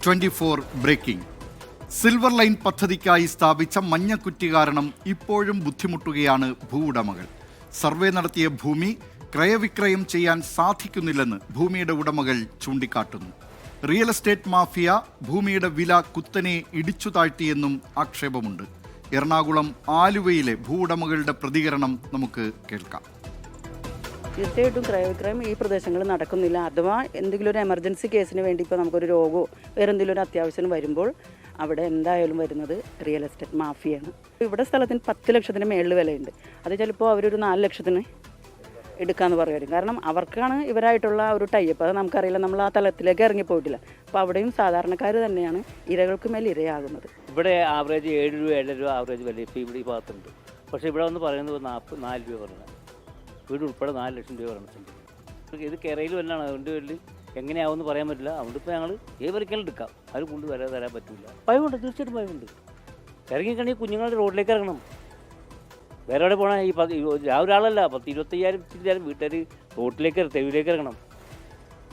24 breaking. Silver line പദ്ധതിക്കായി സ്ഥാപിച്ച മഞ്ഞക്കുറ്റി കാരണം ഇപ്പോഴും ബുദ്ധിമുട്ടുകയാണ് ഭൂവുടമകൾ. സർവേ നടത്തിയ ഭൂമി ക്രയവിക്രയം ചെയ്യാൻ സാധിക്കുന്നില്ലെന്ന് ഭൂമിയുടെ ഉടമകൾ ചൂണ്ടിക്കാട്ടുന്നു. റിയൽ എസ്റ്റേറ്റ് മാഫിയ ഭൂമിയുടെ വില കുത്തനെ ഇടിച്ചു താഴ്ത്തിയെന്നും ആക്ഷേപമുണ്ട്. എറണാകുളം ആലുവയിലെ ഭൂവുടമകളുടെ പ്രതികരണം നമുക്ക് കേൾക്കാം. തീർച്ചയായിട്ടും ക്രയവിക്രയം ഈ പ്രദേശങ്ങളിൽ നടക്കുന്നില്ല. അഥവാ എന്തെങ്കിലും ഒരു എമർജൻസി കേസിന് വേണ്ടി ഇപ്പോൾ നമുക്കൊരു രോഗമോ വേറെ എന്തെങ്കിലും ഒരു അത്യാവശ്യം വരുമ്പോൾ അവിടെ എന്തായാലും വരുന്നത് റിയൽ എസ്റ്റേറ്റ് മാഫിയാണ്. ഇവിടെ സ്ഥലത്തിന് 10 ലക്ഷത്തിന് മേളിൽ വിലയുണ്ട്. അത് ചിലപ്പോൾ അവരൊരു 4 ലക്ഷത്തിന് എടുക്കാമെന്ന് പറയുമായിരിക്കും. കാരണം അവർക്കാണ് ഇവരായിട്ടുള്ള ഒരു ടൈപ്പ്. അത് നമുക്കറിയില്ല, നമ്മൾ ആ തലത്തിലേക്ക് ഇറങ്ങിപ്പോയിട്ടില്ല. അപ്പോൾ അവിടെയും സാധാരണക്കാർ തന്നെയാണ് ഇരകൾക്ക് മേൽ ഇരയാകുന്നത്. ഇവിടെ ആവറേജ് 7 രൂപ 7 രൂപ ആവറേജ് വില ഇപ്പോൾ ഇവിടെ ഈ ഭാഗത്തുണ്ട്. പക്ഷേ ഇവിടെ വന്ന് പറയുന്നത് 4 രൂപ പറഞ്ഞത് വീട് ഉൾപ്പെടെ 4 ലക്ഷം രൂപ പറഞ്ഞിട്ടുണ്ട്. ഇത് കേരളയിൽ വല്ലാണ്, അതുകൊണ്ട് വലിയ എങ്ങനെയാവുമെന്ന് പറയാൻ പറ്റില്ല. അതുകൊണ്ട് ഇപ്പോൾ ഞങ്ങൾ ഏതൊരിക്കലും എടുക്കാം, അത് കൊണ്ട് തരാൻ പറ്റില്ല. ഭയമുണ്ട്, തീർച്ചയായിട്ടും ഭയമുണ്ട്. ഇറങ്ങിക്കണെങ്കിൽ കുഞ്ഞുങ്ങളുടെ റോഡിലേക്ക് ഇറങ്ങണം. വേറെ എവിടെ പോകണം? ഈ ഒരാളല്ല 10-25,000 വീട്ടുകാർ റോഡിലേക്ക് തെരുവിലേക്ക് ഇറങ്ങണം.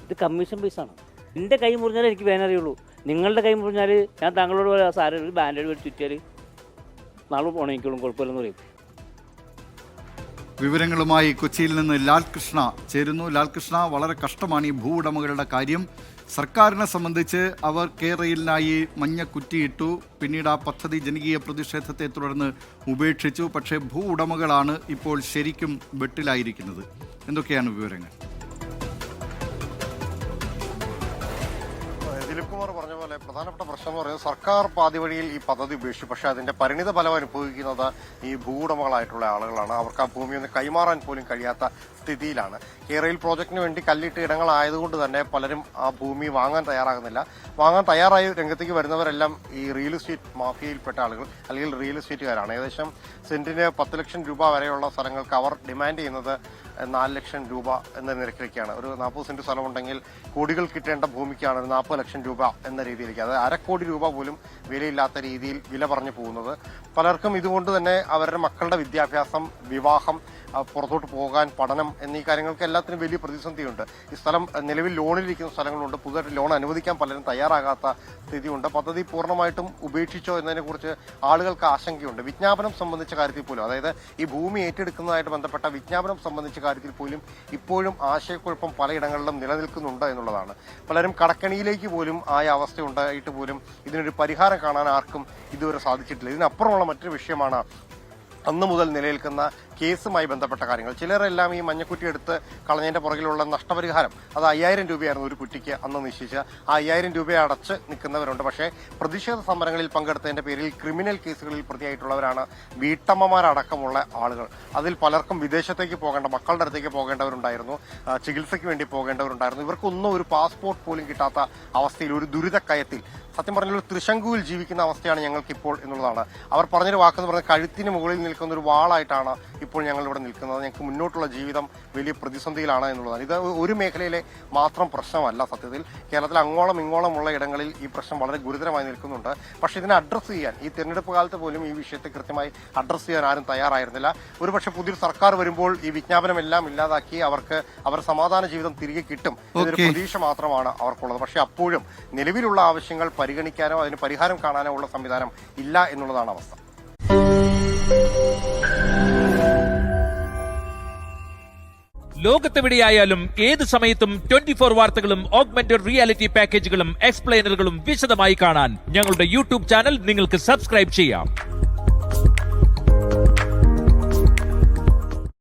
ഇത് കമ്മീഷൻ ബേസാണ്. എൻ്റെ കൈ മുറിഞ്ഞാലേ എനിക്ക് വേനറിയുള്ളൂ. നിങ്ങളുടെ കൈ മുറിഞ്ഞാൽ ഞാൻ താങ്കളോട് സാരം ഒരു ബാൻഡേഡ് മേടിച്ച് ചുറ്റിയാൽ നാളെ പോകണമെങ്കിലും കുഴപ്പമില്ലെന്ന് പറയും. വിവരങ്ങളുമായി കൊച്ചിയിൽ നിന്ന് ലാൽകൃഷ്ണ ചേരുന്നു. ലാൽകൃഷ്ണ, വളരെ കഷ്ടമാണ് ഈ ഭൂവുടമകളുടെ കാര്യം. സർക്കാരിനെ സംബന്ധിച്ച് അവർ കേരളയിലായി മഞ്ഞ കുറ്റിയിട്ടു. പിന്നീട് ആ പദ്ധതി ജനകീയ പ്രതിഷേധത്തെ തുടർന്ന് ഉപേക്ഷിച്ചു. പക്ഷേ ഭൂവുടമകളാണ് ഇപ്പോൾ ശരിക്കും വെട്ടിലായിരിക്കുന്നത്. എന്തൊക്കെയാണ് വിവരങ്ങൾ? ദിലീപ് കുമാർ പറഞ്ഞ പോലെ പ്രധാനപ്പെട്ട പ്രശ്നം എന്ന് പറയുന്നത് സർക്കാർ പാതി വഴിയിൽ ഈ പദ്ധതി ഉപേക്ഷിച്ചു. പക്ഷേ അതിന്റെ പരിണിത ഫലം അനുഭവിക്കുന്നത് ഈ ഭൂവുടമകളായിട്ടുള്ള ആളുകളാണ്. അവർക്ക് ആ ഭൂമി ഒന്ന് കൈമാറാൻ പോലും കഴിയാത്ത സ്ഥിതിയിലാണ്. കേരളയിൽ പ്രോജക്റ്റിന് വേണ്ടി കല്ലിട്ട് ഇടങ്ങളായതുകൊണ്ട് തന്നെ പലരും ആ ഭൂമി വാങ്ങാൻ തയ്യാറാകുന്നില്ല. വാങ്ങാൻ തയ്യാറായി രംഗത്തേക്ക് വരുന്നവരെല്ലാം ഈ റിയൽ എസ്റ്റേറ്റ് മാഫിയയിൽപ്പെട്ട ആളുകൾ അല്ലെങ്കിൽ റിയൽ എസ്റ്റേറ്റുകാരാണ്. ഏകദേശം സെന്റിന് 10 ലക്ഷം രൂപ വരെയുള്ള സ്ഥലങ്ങൾക്ക് അവർ ഡിമാൻഡ് ചെയ്യുന്നത് 4 ലക്ഷം രൂപ എന്ന നിരക്കിലേക്കാണ്. ഒരു 40 സെന്റ് സ്ഥലമുണ്ടെങ്കിൽ കോടികൾ കിട്ടേണ്ട ഭൂമിക്കാണ് 40 ലക്ഷം രൂപ എന്ന രീതിയിലേക്ക്, അത് 1/2 കോടി രൂപ പോലും വിലയില്ലാത്ത രീതിയിൽ വില പറഞ്ഞു പോകുന്നത്. പലർക്കും ഇതുകൊണ്ട് തന്നെ അവരുടെ മക്കളുടെ വിദ്യാഭ്യാസം, വിവാഹം, പുറത്തോട്ട് പോകാൻ, പഠനം എന്നീ കാര്യങ്ങൾക്ക് എല്ലാത്തിനും വലിയ പ്രതിസന്ധിയുണ്ട്. ഈ സ്ഥലം നിലവിൽ ലോണിലിരിക്കുന്ന സ്ഥലങ്ങളുണ്ട്. പുതുതായിട്ട് ലോൺ അനുവദിക്കാൻ പലരും തയ്യാറാകാത്ത സ്ഥിതിയുണ്ട്. പദ്ധതി പൂർണ്ണമായിട്ടും ഉപേക്ഷിച്ചോ എന്നതിനെക്കുറിച്ച് ആളുകൾക്ക് ആശങ്കയുണ്ട്. വിജ്ഞാപനം സംബന്ധിച്ച കാര്യത്തിൽ പോലും, അതായത് ഈ ഭൂമി ഏറ്റെടുക്കുന്നതായിട്ട് ബന്ധപ്പെട്ട വിജ്ഞാപനം സംബന്ധിച്ച കാര്യത്തിൽ പോലും ഇപ്പോഴും ആശയക്കുഴപ്പം പലയിടങ്ങളിലും നിലനിൽക്കുന്നുണ്ട് എന്നുള്ളതാണ്. പലരും കടക്കണിയിലേക്ക് പോലും ആയ അവസ്ഥയുണ്ടായിട്ട് പോലും ഇതിനൊരു പരിഹാരം കാണാൻ ആർക്കും ഇതുവരെ സാധിച്ചിട്ടില്ല. ഇതിനപ്പുറമുള്ള മറ്റൊരു വിഷയമാണ് അന്നു മുതൽ നിലനിൽക്കുന്ന കേസുമായി ബന്ധപ്പെട്ട കാര്യങ്ങൾ. ചിലരെല്ലാം ഈ മഞ്ഞക്കുറ്റി എടുത്ത് കളഞ്ഞതിന്റെ പുറകിലുള്ള നഷ്ടപരിഹാരം, അത് 5000 രൂപയായിരുന്നു ഒരു കുറ്റിക്ക് അന്ന് നിശ്ചയിച്ച. ആ 5000 രൂപ അടച്ച് നിൽക്കുന്നവരുണ്ട്. പക്ഷേ പ്രതിഷേധ സമരങ്ങളിൽ പങ്കെടുത്തതിന്റെ പേരിൽ ക്രിമിനൽ കേസുകളിൽ പ്രതിയായിട്ടുള്ളവരാണ് വീട്ടമ്മമാരടക്കമുള്ള ആളുകൾ. അതിൽ പലർക്കും വിദേശത്തേക്ക് പോകേണ്ട, മക്കളുടെ അടുത്തേക്ക് പോകേണ്ടവരുണ്ടായിരുന്നു, ചികിത്സയ്ക്ക് വേണ്ടി പോകേണ്ടവരുണ്ടായിരുന്നു. ഇവർക്കൊന്നും ഒരു പാസ്പോർട്ട് പോലും കിട്ടാത്ത അവസ്ഥയിൽ, ഒരു ദുരിതക്കയത്തിൽ, സത്യം പറഞ്ഞാൽ ഒരു ത്രിശങ്കുവിൽ ജീവിക്കുന്ന അവസ്ഥയാണ് ഞങ്ങൾക്കിപ്പോൾ എന്നുള്ളതാണ്. അവർ പറഞ്ഞൊരു വാക്കെന്ന് പറഞ്ഞാൽ കഴുത്തിന് മുകളിൽ നിൽക്കുന്ന ഒരു വാളായിട്ടാണ് ഇപ്പോൾ ഞങ്ങൾ ഇവിടെ നിൽക്കുന്നത്. ഞങ്ങൾക്ക് മുന്നോട്ടുള്ള ജീവിതം വലിയ പ്രതിസന്ധിയിലാണ് എന്നുള്ളതാണ്. ഇത് ഒരു മേഖലയിലെ മാത്രം പ്രശ്നമല്ല. സത്യത്തിൽ കേരളത്തിൽ അങ്ങോളം ഇങ്ങോളമുള്ള ഇടങ്ങളിൽ ഈ പ്രശ്നം വളരെ ഗുരുതരമായി നിൽക്കുന്നുണ്ട്. പക്ഷേ ഇതിനെ അഡ്രസ്സ് ചെയ്യാൻ ഈ തെരഞ്ഞെടുപ്പ് കാലത്ത് പോലും ഈ വിഷയത്തെ കൃത്യമായി അഡ്രസ്സ് ചെയ്യാൻ ആരും തയ്യാറായിരുന്നില്ല. ഒരുപക്ഷെ പുതിയൊരു സർക്കാർ വരുമ്പോൾ ഈ വിജ്ഞാപനമെല്ലാം ഇല്ലാതാക്കി അവർക്ക് അവരുടെ സമാധാന ജീവിതം തിരികെ കിട്ടും എന്നൊരു പ്രതീക്ഷ മാത്രമാണ് അവർക്കുള്ളത്. പക്ഷേ അപ്പോഴും നിലവിലുള്ള ആവശ്യങ്ങൾ പരിഗണിക്കാനോ അതിന് പരിഹാരം കാണാനോ ഉള്ള സംവിധാനം ഇല്ല എന്നുള്ളതാണ് അവസ്ഥ. ലോകത്തെവിടെയായാലും ഏത് സമയത്തും 24 വാർത്തകളും ഓഗ്മെന്റഡ് റിയാലിറ്റി പാക്കേജുകളും എക്സ്പ്ലെയിനറുകളും വിശദമായി കാണാൻ ഞങ്ങളുടെ യൂട്യൂബ് ചാനൽ നിങ്ങൾക്ക് സബ്സ്ക്രൈബ് ചെയ്യാം.